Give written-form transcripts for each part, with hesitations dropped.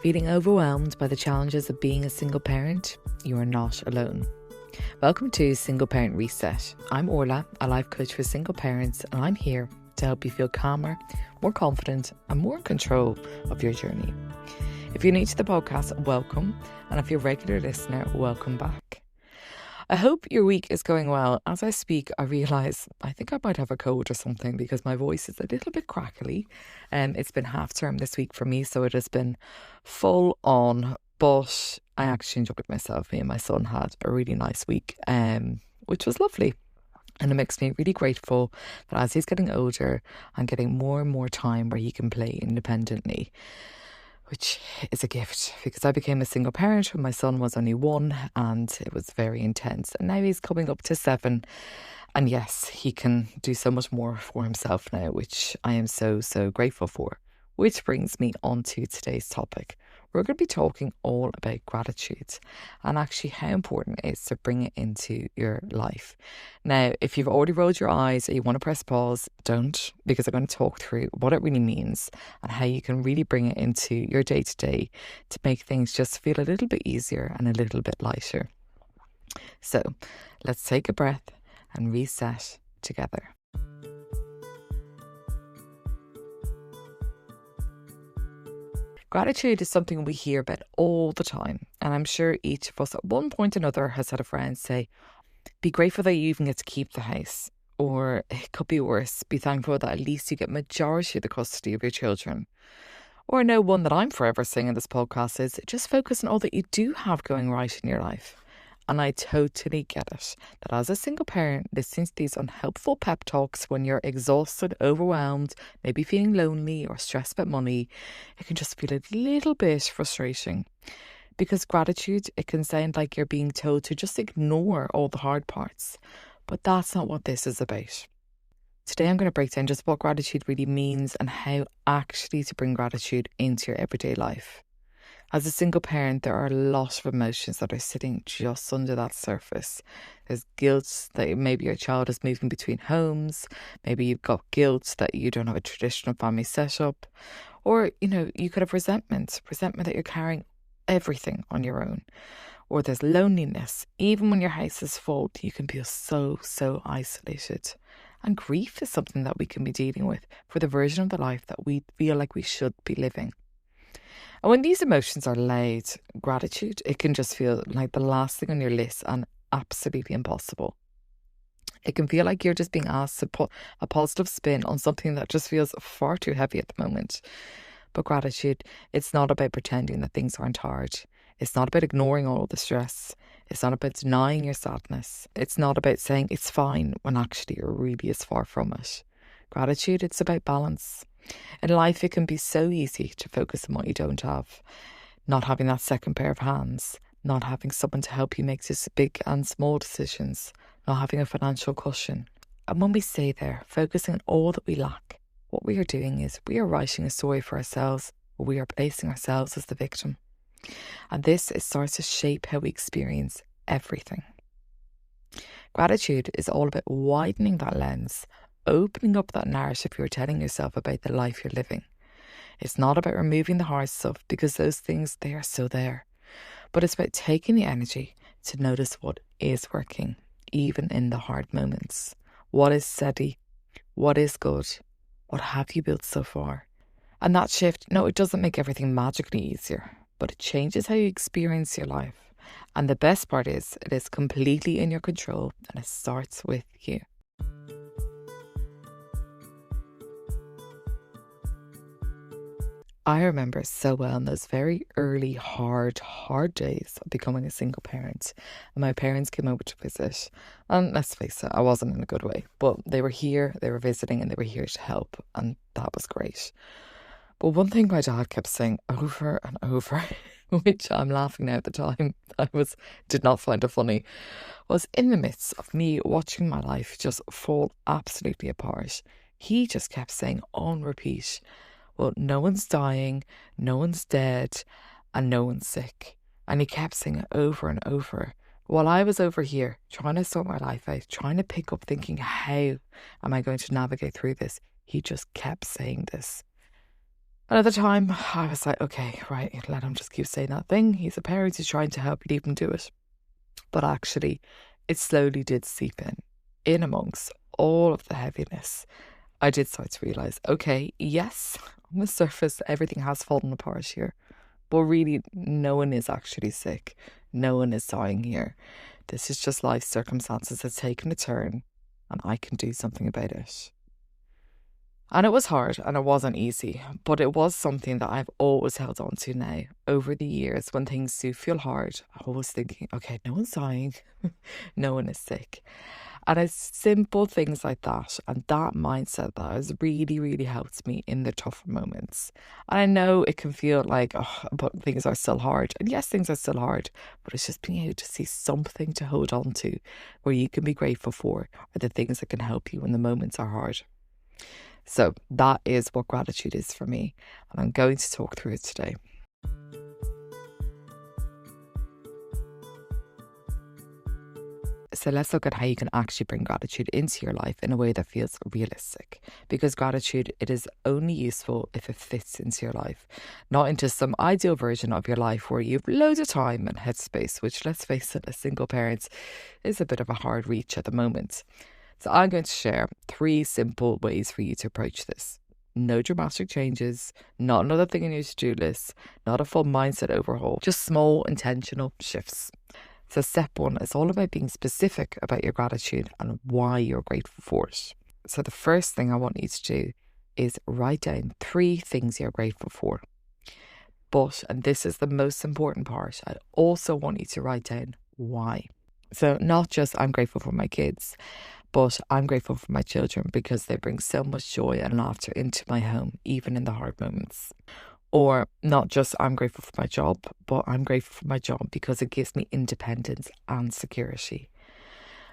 Feeling overwhelmed by the challenges of being a single parent? You are not alone. Welcome to Single Parent Reset. I'm Orla, a life coach for single parents, and I'm here to help you feel calmer, more confident, and more in control of your journey. If you're new to the podcast, welcome, and if you're a regular listener, welcome back. I hope your week is going well. As I speak, I realise I think I might have a cold or something because my voice is a little bit crackly. It's been half term this week for me, so it has been full on, but I actually enjoyed myself. Me and my son had a really nice week, which was lovely. And it makes me really grateful that as he's getting older, I'm getting more and more time where he can play independently, which is a gift because I became a single parent when my son was only 1 and it was very intense. And now he's coming up to 7. And yes, he can do so much more for himself now, which I am so grateful for. Which brings me on to today's topic. We're going to be talking all about gratitude and actually how important it is to bring it into your life. Now, if you've already rolled your eyes or you want to press pause, don't, because I'm going to talk through what it really means and how you can really bring it into your day-to-day to make things just feel a little bit easier and a little bit lighter. So let's take a breath and reset together. Gratitude is something we hear about all the time, and I'm sure each of us at one point or another has had a friend say, be grateful that you even get to keep the house, or it could be worse, be thankful that at least you get majority of the custody of your children. Or I know one that I'm forever saying in this podcast is just focus on all that you do have going right in your life. And I totally get it, that as a single parent, listening to these unhelpful pep talks when you're exhausted, overwhelmed, maybe feeling lonely or stressed about money, it can just feel a little bit frustrating. Because gratitude, it can sound like you're being told to just ignore all the hard parts. But that's not what this is about. Today I'm going to break down just what gratitude really means and how actually to bring gratitude into your everyday life. As a single parent, there are a lot of emotions that are sitting just under that surface. There's guilt that maybe your child is moving between homes. Maybe you've got guilt that you don't have a traditional family setup. Or, you could have resentment that you're carrying everything on your own. Or there's loneliness. Even when your house is full, you can feel so isolated. And grief is something that we can be dealing with for the version of the life that we feel like we should be living. And when these emotions are loud, gratitude, it can just feel like the last thing on your list and absolutely impossible. It can feel like you're just being asked to put a positive spin on something that just feels far too heavy at the moment. But gratitude, it's not about pretending that things aren't hard. It's not about ignoring all the stress. It's not about denying your sadness. It's not about saying it's fine when actually it really is far from it. Gratitude, it's about balance. In life, it can be so easy to focus on what you don't have. Not having that second pair of hands, not having someone to help you make these big and small decisions, not having a financial cushion. And when we stay there, focusing on all that we lack, what we are doing is we are writing a story for ourselves, or we are placing ourselves as the victim. And this starts to shape how we experience everything. Gratitude is all about widening that lens, opening up that narrative you're telling yourself about the life you're living. It's not about removing the hard stuff because those things, they are still there. But it's about taking the energy to notice what is working, even in the hard moments. What is steady? What is good? What have you built so far? And that shift, no, it doesn't make everything magically easier, but it changes how you experience your life. And the best part is, it is completely in your control and it starts with you. I remember so well in those very early, hard days of becoming a single parent. And my parents came over to visit. And let's face it, I wasn't in a good way. But they were here, they were visiting, and they were here to help. And that was great. But one thing my dad kept saying over and over, which I'm laughing now at the time, did not find it funny, was in the midst of me watching my life just fall absolutely apart. He just kept saying on repeat, well, no one's dying, no one's dead, and no one's sick. And he kept saying it over and over. While I was over here trying to sort my life out, trying to pick up thinking, how am I going to navigate through this? He just kept saying this. Another time, I was like, okay, right, let him just keep saying that thing. He's a parent, he's trying to help you, leave him do it. But actually, it slowly did seep in amongst all of the heaviness. I did start to realise, okay, yes, on the surface, everything has fallen apart here. But really, no one is actually sick. No one is dying here. This is just life circumstances has taken a turn, and I can do something about it. And it was hard and it wasn't easy, but it was something that I've always held on to now. Over the years, when things do feel hard, I'm always thinking, okay, no one's dying, no one is sick. And it's simple things like that and that mindset that has really, really helped me in the tougher moments. And I know it can feel like, oh, but things are still hard. And yes, things are still hard, but it's just being able to see something to hold on to where you can be grateful for are the things that can help you when the moments are hard. So that is what gratitude is for me, and I'm going to talk through it today. So let's look at how you can actually bring gratitude into your life in a way that feels realistic. Because gratitude, it is only useful if it fits into your life, not into some ideal version of your life where you have loads of time and headspace, which, let's face it, as single parents is a bit of a hard reach at the moment. So I'm going to share 3 simple ways for you to approach this. No dramatic changes, not another thing on your to-do list, not a full mindset overhaul, just small intentional shifts. So step 1 is all about being specific about your gratitude and why you're grateful for it. So the first thing I want you to do is write down 3 things you're grateful for. But, and this is the most important part, I also want you to write down why. So not just I'm grateful for my kids, but I'm grateful for my children because they bring so much joy and laughter into my home, even in the hard moments. Or not just I'm grateful for my job, but I'm grateful for my job because it gives me independence and security.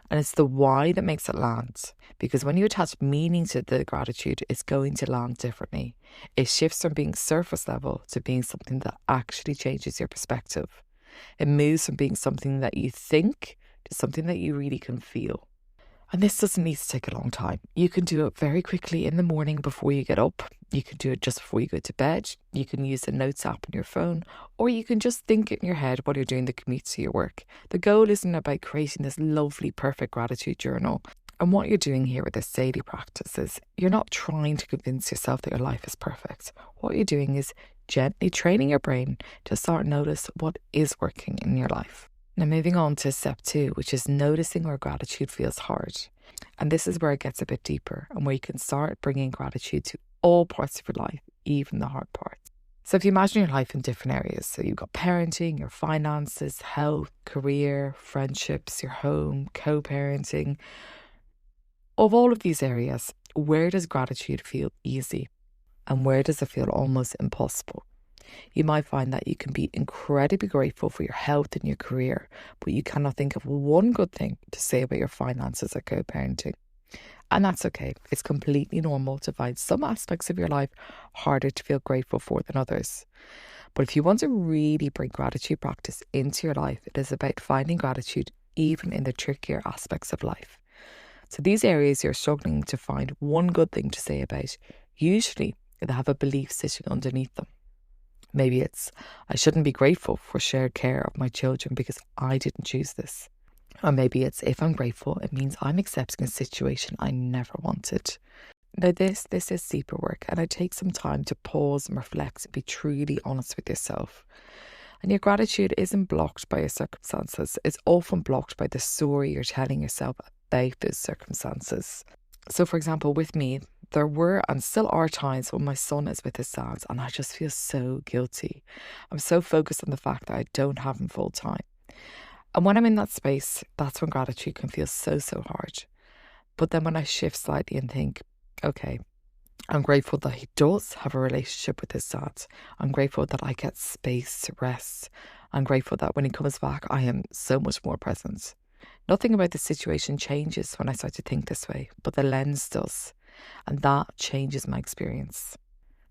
And it's the why that makes it land. Because when you attach meaning to the gratitude, it's going to land differently. It shifts from being surface level to being something that actually changes your perspective. It moves from being something that you think to something that you really can feel. And this doesn't need to take a long time. You can do it very quickly in the morning before you get up. You can do it just before you go to bed. You can use the notes app on your phone, or you can just think it in your head while you're doing the commute to your work. The goal isn't about creating this lovely, perfect gratitude journal. And what you're doing here with this daily practice is you're not trying to convince yourself that your life is perfect. What you're doing is gently training your brain to start notice what is working in your life. Now moving on to step 2, which is noticing where gratitude feels hard. And this is where it gets a bit deeper and where you can start bringing gratitude to all parts of your life, even the hard parts. So if you imagine your life in different areas, so you've got parenting, your finances, health, career, friendships, your home, co-parenting. Of all of these areas, where does gratitude feel easy and where does it feel almost impossible? You might find that you can be incredibly grateful for your health and your career, but you cannot think of one good thing to say about your finances or co-parenting. And that's okay. It's completely normal to find some aspects of your life harder to feel grateful for than others. But if you want to really bring gratitude practice into your life, it is about finding gratitude even in the trickier aspects of life. So these areas you're struggling to find one good thing to say about, usually they have a belief sitting underneath them. Maybe it's, I shouldn't be grateful for shared care of my children because I didn't choose this. Or maybe it's, if I'm grateful, it means I'm accepting a situation I never wanted. Now this is deeper work, and it takes some time to pause and reflect and be truly honest with yourself. And your gratitude isn't blocked by your circumstances. It's often blocked by the story you're telling yourself about those circumstances. So for example, with me, there were and still are times when my son is with his dad and I just feel so guilty. I'm so focused on the fact that I don't have him full time. And when I'm in that space, that's when gratitude can feel so hard. But then when I shift slightly and think, okay, I'm grateful that he does have a relationship with his dad. I'm grateful that I get space to rest. I'm grateful that when he comes back, I am so much more present. Nothing about the situation changes when I start to think this way, but the lens does. And that changes my experience.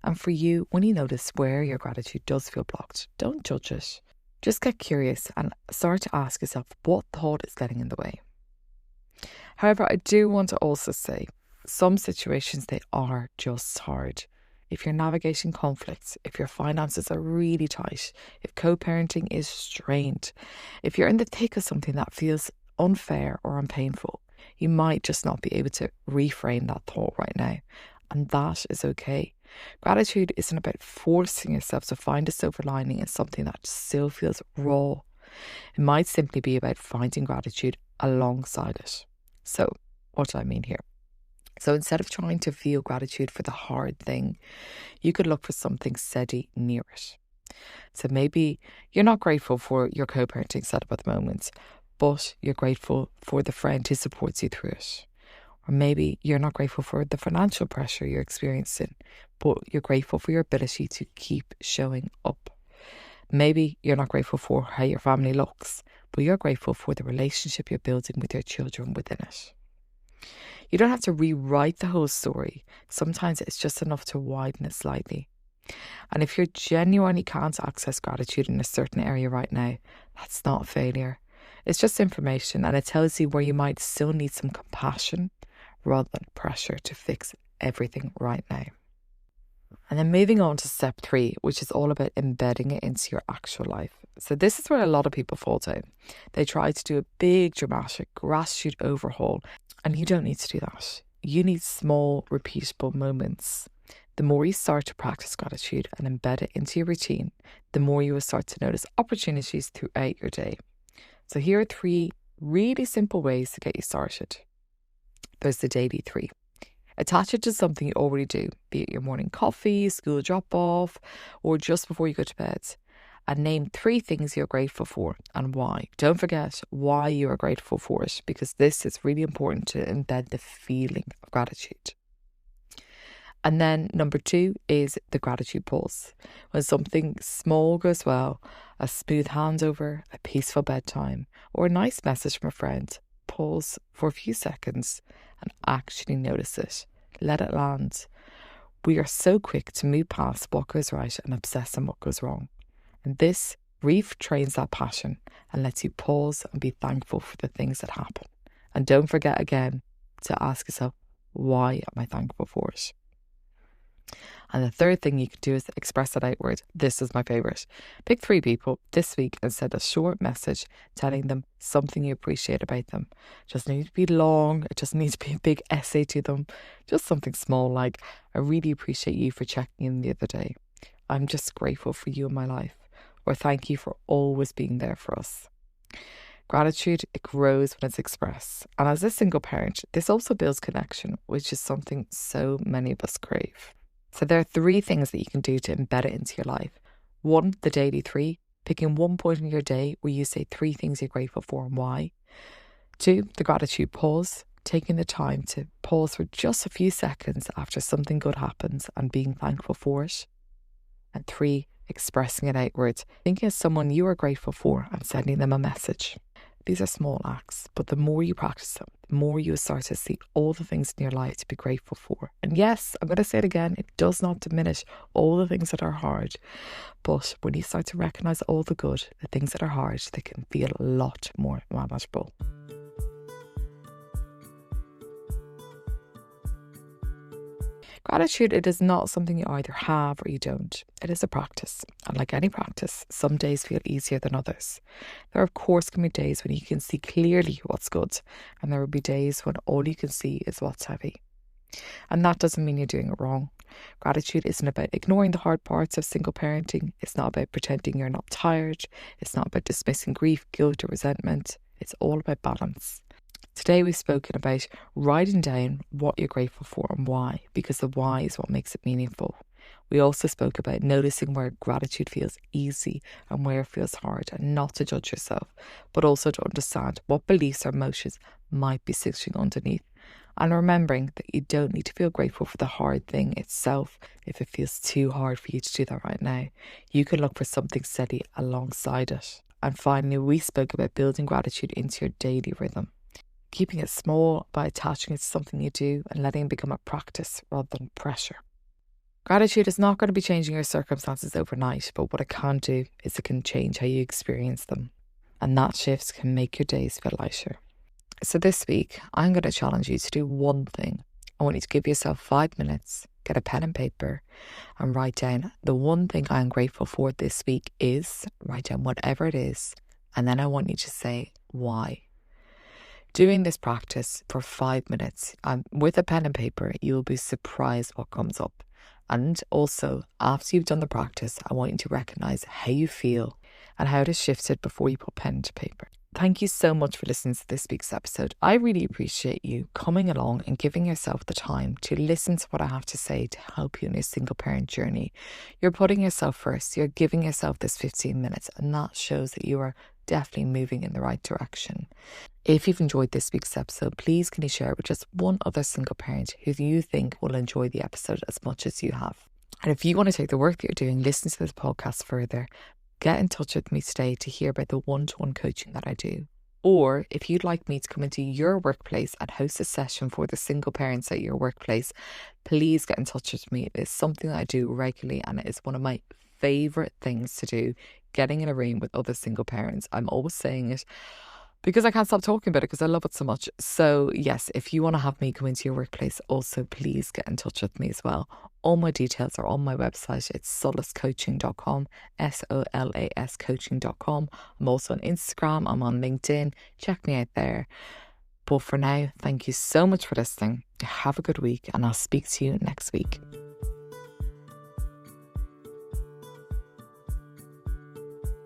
And for you, when you notice where your gratitude does feel blocked, don't judge it. Just get curious and start to ask yourself what thought is getting in the way. However, I do want to also say, some situations, they are just hard. if you're navigating conflicts, if your finances are really tight, if co-parenting is strained, if you're in the thick of something that feels unfair or painful, you might just not be able to reframe that thought right now. And that is okay. Gratitude isn't about forcing yourself to find a silver lining in something that still feels raw. It might simply be about finding gratitude alongside it. So, what do I mean here? So instead of trying to feel gratitude for the hard thing, you could look for something steady near it. So maybe you're not grateful for your co-parenting setup at the moment, but you're grateful for the friend who supports you through it. Or maybe you're not grateful for the financial pressure you're experiencing, but you're grateful for your ability to keep showing up. Maybe you're not grateful for how your family looks, but you're grateful for the relationship you're building with your children within it. You don't have to rewrite the whole story. Sometimes it's just enough to widen it slightly. And if you genuinely can't access gratitude in a certain area right now, that's not a failure. It's just information, and it tells you where you might still need some compassion rather than pressure to fix everything right now. And then moving on to step 3, which is all about embedding it into your actual life. So this is where a lot of people fall down. They try to do a big, dramatic gratitude overhaul, and you don't need to do that. You need small, repeatable moments. The more you start to practice gratitude and embed it into your routine, the more you will start to notice opportunities throughout your day. So here are 3 really simple ways to get you started. There's the daily 3. Attach it to something you already do, be it your morning coffee, school drop-off, or just before you go to bed. And name 3 things you're grateful for and why. Don't forget why you are grateful for it, because this is really important to embed the feeling of gratitude. And then number 2 is the gratitude pause. When something small goes well, a smooth handover, a peaceful bedtime, or a nice message from a friend, pause for a few seconds and actually notice it. Let it land. We are so quick to move past what goes right and obsess on what goes wrong. And this retrains that passion and lets you pause and be thankful for the things that happen. And don't forget again to ask yourself, why am I thankful for it? And the third thing you can do is express it outward. This is my favourite. Pick 3 people this week and send a short message telling them something you appreciate about them. It doesn't need to be long. It doesn't need to be a big essay to them. Just something small like, I really appreciate you for checking in the other day. I'm just grateful for you in my life. Or thank you for always being there for us. Gratitude, it grows when it's expressed. And as a single parent, this also builds connection, which is something so many of us crave. So there are 3 things that you can do to embed it into your life. 1, the daily 3, picking one point in your day where you say 3 things you're grateful for and why. 2, the gratitude pause, taking the time to pause for just a few seconds after something good happens and being thankful for it. And 3, expressing it outwards, thinking of someone you are grateful for and sending them a message. These are small acts, but the more you practice them, the more you start to see all the things in your life to be grateful for. And yes, I'm going to say it again, it does not diminish all the things that are hard. But when you start to recognise all the good, the things that are hard, they can feel a lot more manageable. Gratitude, it is not something you either have or you don't. It is a practice. And like any practice, some days feel easier than others. There, of course, can be days when you can see clearly what's good, and there will be days when all you can see is what's heavy. And that doesn't mean you're doing it wrong. Gratitude isn't about ignoring the hard parts of single parenting. It's not about pretending you're not tired. It's not about dismissing grief, guilt, or resentment. It's all about balance. Today we've spoken about writing down what you're grateful for and why, because the why is what makes it meaningful. We also spoke about noticing where gratitude feels easy and where it feels hard, and not to judge yourself, but also to understand what beliefs or emotions might be sitting underneath. And remembering that you don't need to feel grateful for the hard thing itself if it feels too hard for you to do that right now. You can look for something steady alongside it. And finally, we spoke about building gratitude into your daily rhythm. Keeping it small by attaching it to something you do and letting it become a practice rather than pressure. Gratitude is not going to be changing your circumstances overnight, but what it can do is it can change how you experience them. And that shift can make your days feel lighter. So this week, I'm going to challenge you to do one thing. I want you to give yourself 5 minutes get a pen and paper and write down the one thing I'm grateful for this week is, write down whatever it is, and then I want you to say why. Doing this practice for 5 minutes with a pen and paper, you'll be surprised what comes up. And also, after you've done the practice, I want you to recognize how you feel and how it has shifted before you put pen to paper. Thank you so much for listening to this week's episode. I really appreciate you coming along and giving yourself the time to listen to what I have to say to help you in your single parent journey. You're putting yourself first. You're giving yourself this 15 minutes, and that shows that you are definitely moving in the right direction. If you've enjoyed this week's episode, please can you share it with just one other single parent who you think will enjoy the episode as much as you have. And if you want to take the work that you're doing, listen to this podcast further, get in touch with me today to hear about the one-to-one coaching that I do. Or if you'd like me to come into your workplace and host a session for the single parents at your workplace, please get in touch with me. It is something that I do regularly, and it is one of my favourite things to do, getting in a room with other single parents. I'm always saying it because I can't stop talking about it because I love it so much. So yes, if you want to have me come into your workplace, also please get in touch with me as well. All my details are on my website. It's solascoaching.com, SOLAS coaching.com. I'm also on Instagram. I'm on LinkedIn. Check me out there. But for now, thank you so much for listening. Have a good week, and I'll speak to you next week.